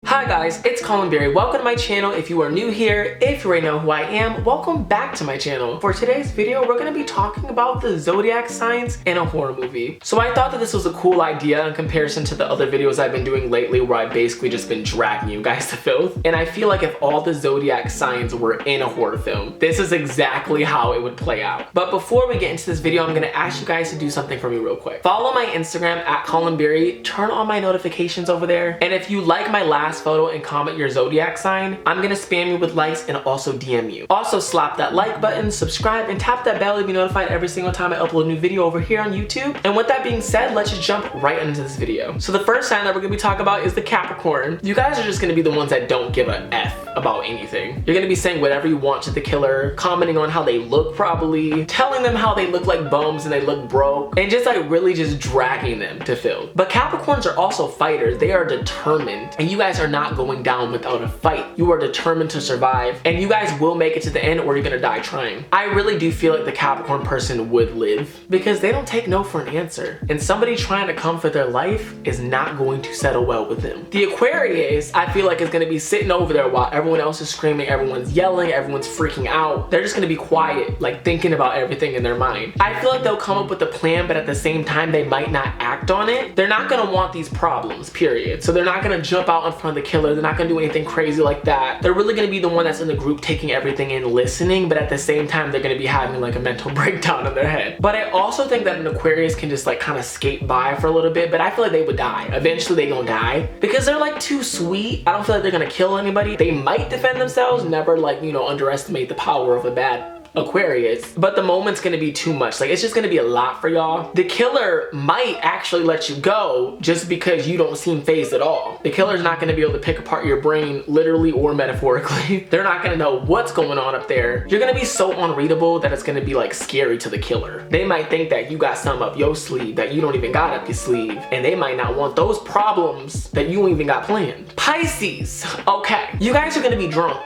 Hi guys, it's Kahlen Barry. Welcome to my channel. If you are new here, if you already know who I am, welcome back to my channel. For today's video, we're going to be talking about the zodiac signs in a horror movie. So I thought that this was a cool idea in comparison to the other videos I've been doing lately where I've basically just been dragging you guys to filth. And I feel like if all the zodiac signs were in a horror film, this is exactly how it would play out. But before we get into this video, I'm going to ask you guys to do something for me real quick. Follow my Instagram at Kahlen Barry, turn on my notifications over there. And if you like my last photo and comment your zodiac sign, I'm gonna spam you with likes and also DM you. Also slap that like button, subscribe, and tap that bell to be notified every single time I upload a new video over here on YouTube. And with that being said, let's just jump right into this video. So the first sign that we're gonna be talking about is the Capricorn. You guys are just gonna be the ones that don't give a F about anything. You're gonna be saying whatever you want to the killer, commenting on how they look probably, telling them how they look like bums and they look broke, and just like really just dragging them to filth. But Capricorns are also fighters. They are determined, and you guys are not going down without a fight. You are determined to survive, and you guys will make it to the end or you're gonna die trying. I really do feel like the Capricorn person would live because they don't take no for an answer, and somebody trying to come for their life is not going to settle well with them. The Aquarius, I feel like, is gonna be sitting over there while everyone else is screaming, everyone's yelling, everyone's freaking out. They're just gonna be quiet, like thinking about everything in their mind. I feel like they'll come up with a plan, but at the same time they might not act on it. They're not gonna want these problems, period. So they're not gonna jump out in front of the killer. They're not gonna do anything crazy like that. They're really gonna be the one that's in the group taking everything in, listening, but at the same time they're gonna be having like a mental breakdown in their head. But I also think that an Aquarius can just like kind of skate by for a little bit, but I feel like they would die. Eventually they gonna die because they're like too sweet. I don't feel like they're gonna kill anybody. They might defend themselves. Never like, you know, underestimate the power of a bad Aquarius, but the moment's gonna be too much. Like, it's just gonna be a lot for y'all. The killer might actually let you go just because you don't seem phased at all. The killer's not gonna be able to pick apart your brain literally or metaphorically. They're not gonna know what's going on up there. You're gonna be so unreadable that it's gonna be like scary to the killer. They might think that you got something up your sleeve that you don't even got up your sleeve, and they might not want those problems that you don't even got planned. Pisces, okay, you guys are gonna be drunk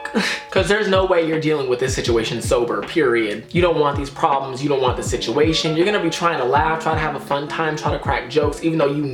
because there's no way you're dealing with this situation sober, period. You don't want these problems, you don't want the situation. You're gonna be trying to laugh, try to have a fun time, try to crack jokes, even though you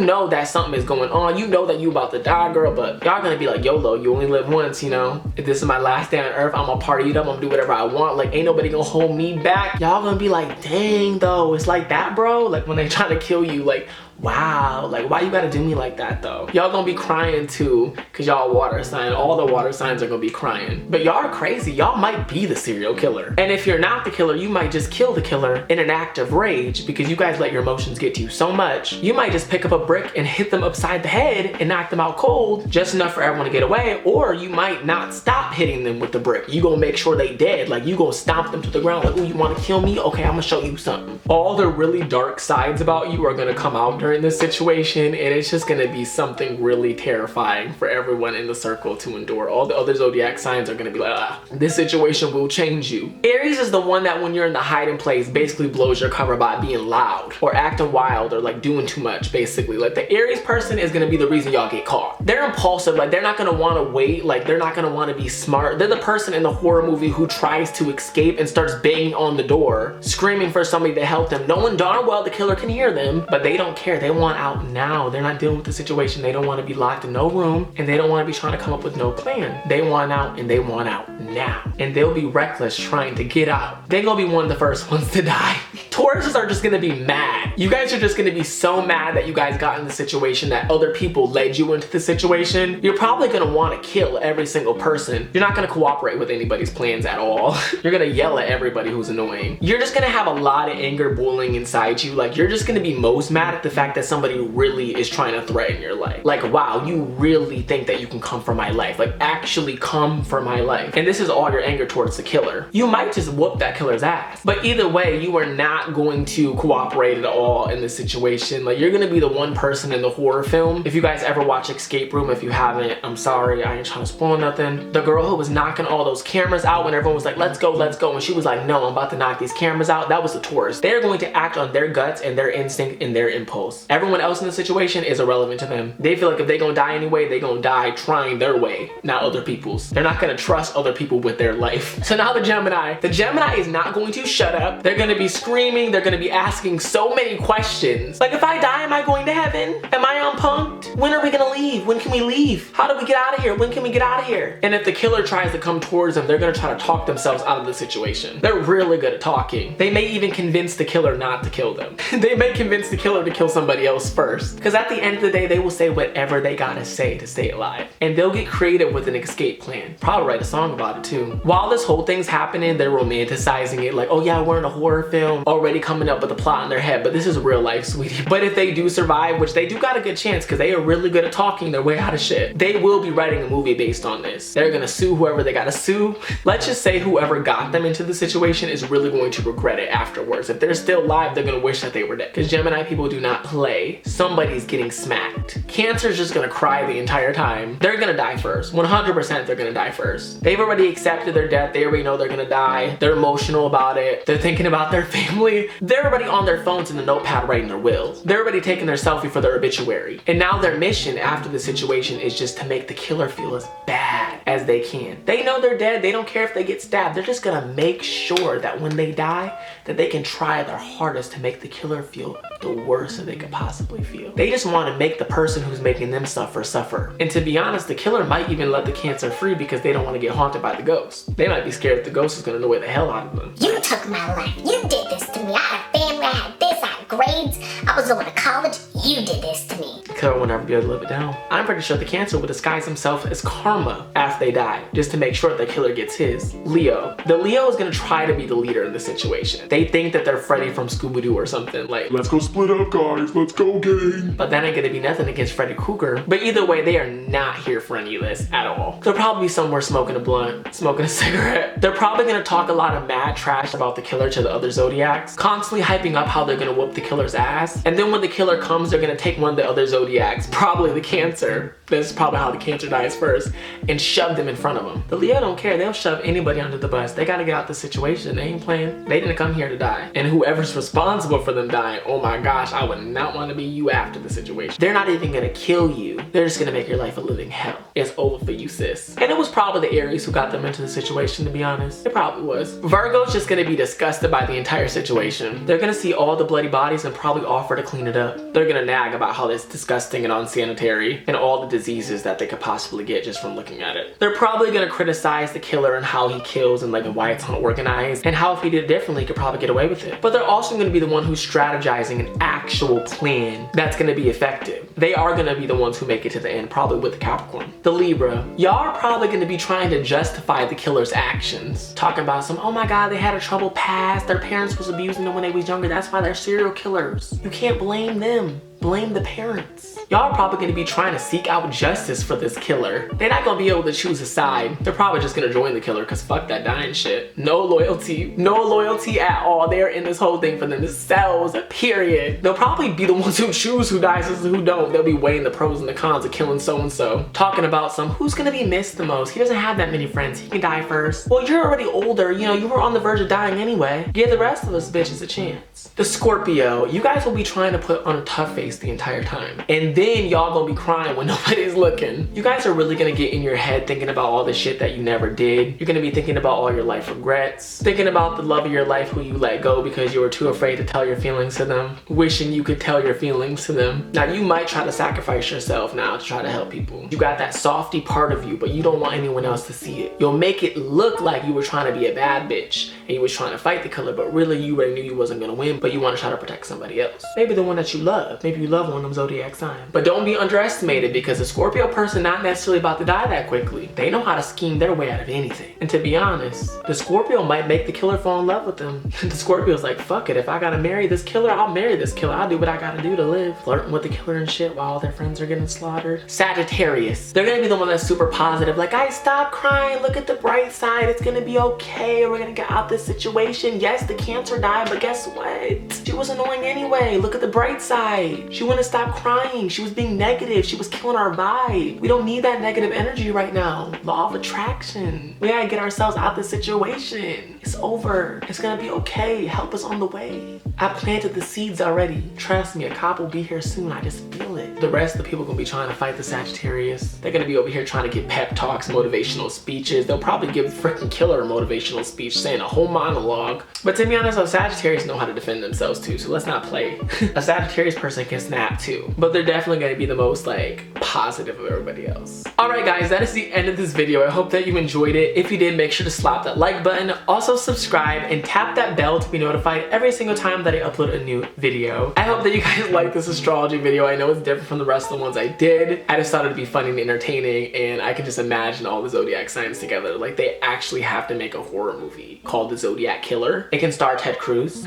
know that something is going on. You know that you about to die, girl, but y'all gonna be like, YOLO, you only live once, you know? If this is my last day on earth, I'm gonna party it up, I'm gonna do whatever I want. Like, ain't nobody gonna hold me back. Y'all gonna be like, dang though, it's like that, bro? Like when they try to kill you, like, wow, like why you gotta do me like that though? Y'all gonna be crying too, cause y'all water sign. All the water signs are gonna be crying. But y'all are crazy. Y'all might be the serial killer. And if you're not the killer, you might just kill the killer in an act of rage because you guys let your emotions get to you so much. You might just pick up a brick and hit them upside the head and knock them out cold, just enough for everyone to get away. Or you might not stop hitting them with the brick. You gonna make sure they dead. Like, you gonna stomp them to the ground. Like, ooh, you wanna kill me? Okay, I'm gonna show you something. All the really dark sides about you are gonna come out during this situation, and it's just gonna be something really terrifying for everyone in the circle to endure. All the other zodiac signs are gonna be like, this situation will change you. Aries is the one that when you're in the hiding place basically blows your cover by being loud or acting wild or like doing too much, basically. Like, the Aries person is gonna be the reason y'all get caught. They're impulsive. Like, they're not gonna want to wait. Like, they're not gonna want to be smart. They're the person in the horror movie who tries to escape and starts banging on the door, screaming for somebody to help them, knowing darn well the killer can hear them, but they don't care. They want out now. They're not dealing with the situation. They don't want to be locked in no room, and they don't want to be trying to come up with no plan. They want out, and they want out now. And they'll be reckless trying to get out. They're gonna be one of the first ones to die. Tauruses are just gonna be mad. You guys are just gonna be so mad that you guys got in the situation, that other people led you into the situation. You're probably gonna want to kill every single person. You're not gonna cooperate with anybody's plans at all. You're gonna yell at everybody who's annoying. You're just gonna have a lot of anger boiling inside you. Like, you're just gonna be most mad at the fact that somebody really is trying to threaten your life. Like, wow, you really think that you can come for my life? Like, actually come for my life. And this is all your anger towards the killer. You might just whoop that killer's ass, but either way, you are not going to cooperate at all in this situation. Like, you're gonna be the one person in the horror film. If you guys ever watch Escape Room, if you haven't, I'm sorry, I ain't trying to spoil nothing. The girl who was knocking all those cameras out when everyone was like, let's go, and she was like, no, I'm about to knock these cameras out. That was the Taurus. They're going to act on their guts and their instinct and their impulse. Everyone else in the situation is irrelevant to them. They feel like if they gonna die anyway, they gonna die trying their way, not other people's. They're not gonna trust other people with their life. So now the Gemini is not going to shut up. They're gonna be screaming screaming. They're gonna be asking so many questions. Like, if I die, am I going to heaven? Am I unpunked? When are we gonna leave? When can we leave? How do we get out of here? When can we get out of here? And if the killer tries to come towards them, they're gonna try to talk themselves out of the situation. They're really good at talking. They may even convince the killer not to kill them. They may convince the killer to kill somebody else first. Because at the end of the day, they will say whatever they gotta say to stay alive. And they'll get creative with an escape plan. Probably write a song about it too. While this whole thing's happening, they're romanticizing it like, oh yeah, we're in a horror film, already coming up with a plot in their head, but this is real life, sweetie. But if they do survive, which they do got a good chance because they are really good at talking their way out of shit, they will be writing a movie based on this. They're gonna sue whoever they gotta sue. Let's just say whoever got them into the situation is really going to regret it afterwards. If they're still alive, they're gonna wish that they were dead. Because Gemini people do not play. Somebody's getting smacked. Cancer's just gonna cry the entire time. They're gonna die first. 100% they're gonna die first. They've already accepted their death. They already know they're gonna die. They're emotional about it. They're thinking about their family. They're already on their phones in the notepad writing their wills. They're already taking their selfie for their obituary. And now their mission after the situation is just to make the killer feel as bad as they can. They know they're dead. They don't care if they get stabbed. They're just gonna make sure that when they die, that they can try their hardest to make the killer feel the worst that they could possibly feel. They just want to make the person who's making them suffer. And to be honest, the killer might even let the cancer free because they don't want to get haunted by the ghost. They might be scared that the ghost is gonna annoy the hell out of them. You took my life. You did this to me. I had a family. I had this. I had grades. I was going to college. You did this to me. The killer will never be able to live it down. I'm pretty sure the cancer will disguise himself as karma after they die, just to make sure the killer gets his. Leo. The Leo is gonna try to be the leader in the situation. They think that they're Freddy from Scooby-Doo or something. Like, let's go split up, guys. Let's go, gang. but that ain't gonna be nothing against Freddy Krueger. But either way, they are not here for any of this at all. They'll probably be somewhere smoking a blunt, smoking a cigarette. They're probably gonna talk a lot of mad trash about the killer to the other Zodiacs, constantly hyping up how they're gonna whoop the killer's ass. And then when the killer comes, they're gonna take one of the other Zodiacs, probably the Cancer. That's probably how the Cancer dies first, and shove them in front of them. The Leo don't care. They'll shove anybody under the bus. They gotta get out the situation. They ain't playing. They didn't come here to die. And whoever's responsible for them dying, oh my gosh, I would not want to be you after the situation. They're not even gonna kill you. They're just gonna make your life a living hell. It's over for you, sis. And it was probably the Aries who got them into the situation, to be honest. It probably was. Virgo's just gonna be disgusted by the entire situation. They're gonna see all the bloody bodies and probably offer to clean it up. They're gonna nag about how it's disgusting and unsanitary and all the diseases that they could possibly get just from looking at it. They're probably gonna criticize the killer and how he kills and like why it's unorganized and how if he did it differently he could probably get away with it. But they're also gonna be the one who's strategizing an actual plan that's gonna be effective. They are gonna be the ones who make it to the end, probably with the Capricorn. The Libra, y'all are probably gonna be trying to justify the killer's actions. Talking about some, oh my God, they had a troubled past, their parents was abusing them when they was younger, that's why they're serial killers. You can't blame them. Blame the parents. Y'all are probably gonna be trying to seek out justice for this killer. They're not gonna be able to choose a side. They're probably just gonna join the killer because fuck that dying shit. No loyalty at all. They're in this whole thing for themselves, period. They'll probably be the ones who choose who dies and who don't. They'll be weighing the pros and the cons of killing so-and-so. Talking about some, who's gonna be missed the most? He doesn't have that many friends. He can die first. Well, you're already older. You know, you were on the verge of dying anyway. Give the rest of us bitches a chance. The Scorpio, you guys will be trying to put on a tough face the entire time. And then y'all gonna be crying when nobody's looking. You guys are really gonna get in your head thinking about all the shit that you never did. You're gonna be thinking about all your life regrets. Thinking about the love of your life who you let go because you were too afraid to tell your feelings to them. Wishing you could tell your feelings to them. Now you might try to sacrifice yourself now to try to help people. You got that softy part of you, but you don't want anyone else to see it. You'll make it look like you were trying to be a bad bitch and you was trying to fight the killer, but really you already knew you wasn't gonna win, but you want to try to protect somebody else. Maybe the one that you love. Maybe you love one of them Zodiac signs. But don't be underestimated because the Scorpio person not necessarily about to die that quickly. They know how to scheme their way out of anything. And to be honest, the Scorpio might make the killer fall in love with them. The Scorpio's like, fuck it, if I gotta marry this killer, I'll marry this killer. I'll do what I gotta do to live. Flirting with the killer and shit while all their friends are getting slaughtered. Sagittarius. They're gonna be the one that's super positive. Like, guys, stop crying. Look at the bright side. It's gonna be okay. We're gonna get out this situation. Yes, the Cancer died, but guess what? was annoying anyway. Look at the bright side. She wouldn't stop crying. She was being negative. She was killing our vibe. We don't need that negative energy right now. Law of attraction. We gotta get ourselves out of this situation. It's over. It's gonna be okay. Help is on the way. I planted the seeds already. Trust me, a cop will be here soon. I just feel it. The rest of the people are gonna be trying to fight the Sagittarius. They're gonna be over here trying to give pep talks, motivational speeches. They'll probably give freaking killer a motivational speech saying a whole monologue. But to be honest, those Sagittarius know how to defend themselves too, so let's not play. A Sagittarius person can snap too, but they're definitely gonna be the most like positive of everybody else. All right guys, that is the end of this video. I hope that you enjoyed it. If you did, make sure to slap that like button. Also subscribe and tap that bell to be notified every single time that I upload a new video. I hope that you guys like this astrology video. I know it's different from the rest of the ones I did. I just thought it'd be funny and entertaining, and I can just imagine all the zodiac signs together. Like they actually have to make a horror movie called The Zodiac Killer. It can star Ted Cruz.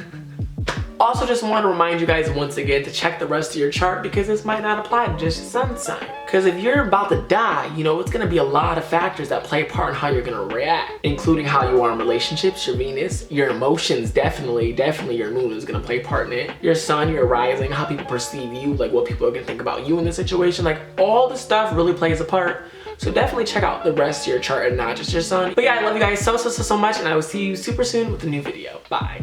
Also just want to remind you guys once again to check the rest of your chart, because this might not apply to just your sun sign. Because if you're about to die, you know, it's going to be a lot of factors that play a part in how you're going to react, including how you are in relationships, your Venus, your emotions, definitely your moon is going to play a part in it, your sun, your rising, how people perceive you, like what people are going to think about you in this situation, like all the stuff really plays a part. So definitely check out the rest of your chart and not just your sun. But yeah, I love you guys so much, and I will see you super soon with a new video. Bye.